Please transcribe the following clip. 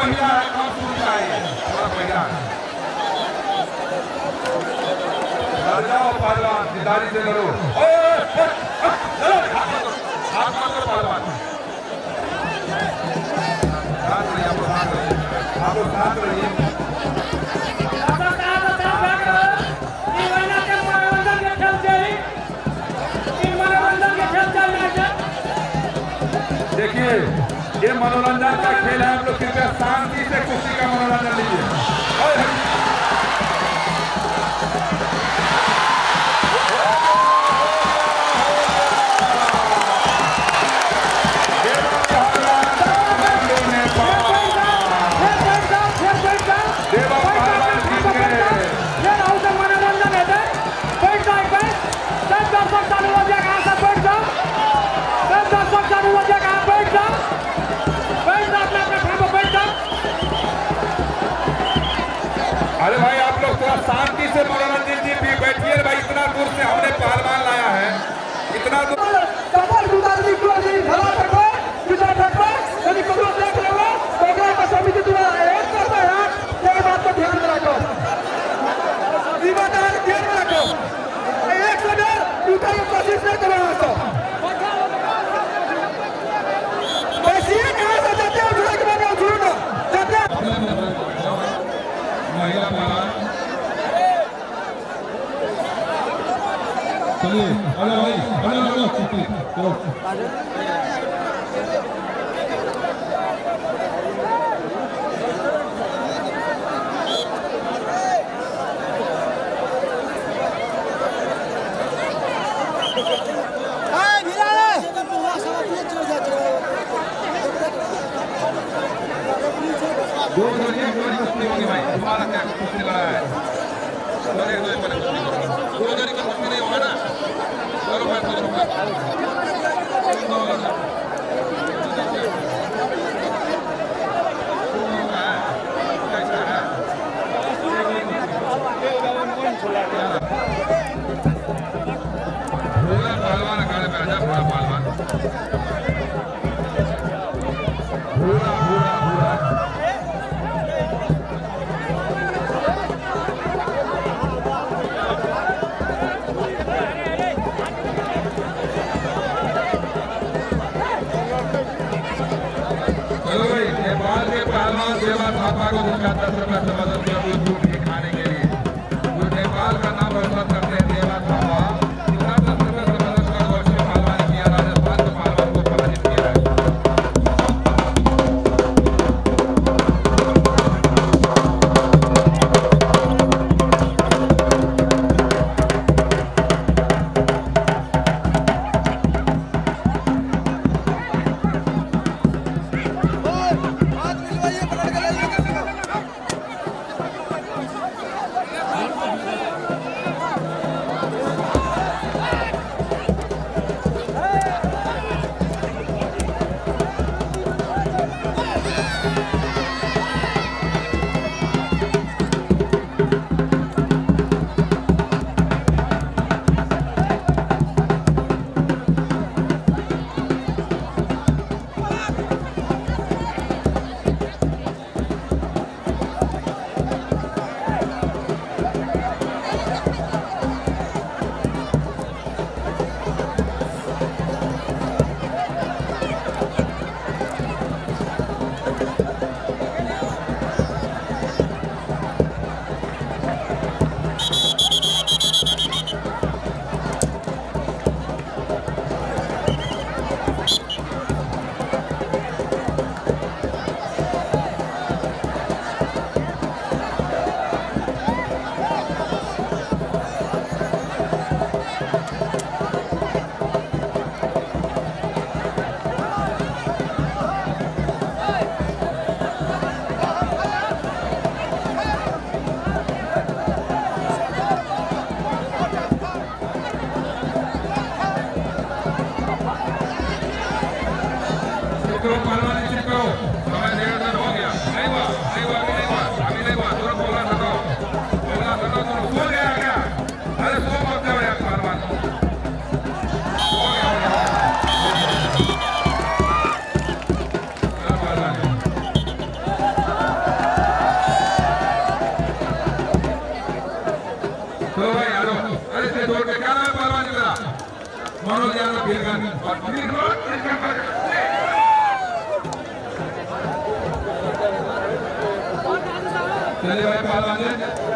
महिला है, कौन सुनता है? थोड़ा महिला है। जाओ पहलवान, जिदारी से लड़ो। हाथ मत करो पहलवान। साथ रहिए, आप लोग साथ रहिए। देखिए, ये मनोरंजन का खेल है। आप लोग कृपया शांति से कुश्ती का मनोरंजन लीजिए। अरे भाई, आप लोग थोड़ा शांति से मनोरंजन जी भी बैठिए भाई। इतना दूर से हमने पहलवान लाया है, इतना दूर। चलिए, अरे भाई, चलो। दो कुश्ती होगी भाई, तुम्हारा क्या कुश्ती लड़ा है? दो जरी का कुश्ती नहीं होगा ना? चलो मैं पहलवान अखाड़े में आजा। पूरा पहलवान, पूरा पूरा पूरा नेपाल के पहलवान सेवा थापा को जिसका 10 रुपया से मदद किया दूध खाने के लिए, जो नेपाल का नाम रोशन करते हैं सेवा थापा, जितना 10 रुपया से मदद कर वर्ष में पहलवान किया, राजस्थान के पहलवान को पराजित किया है। चलो भाई आ जाओ। अरे से जोड़ के क्या नाम है पहलवान जी का? मनोज यादव गिरगन और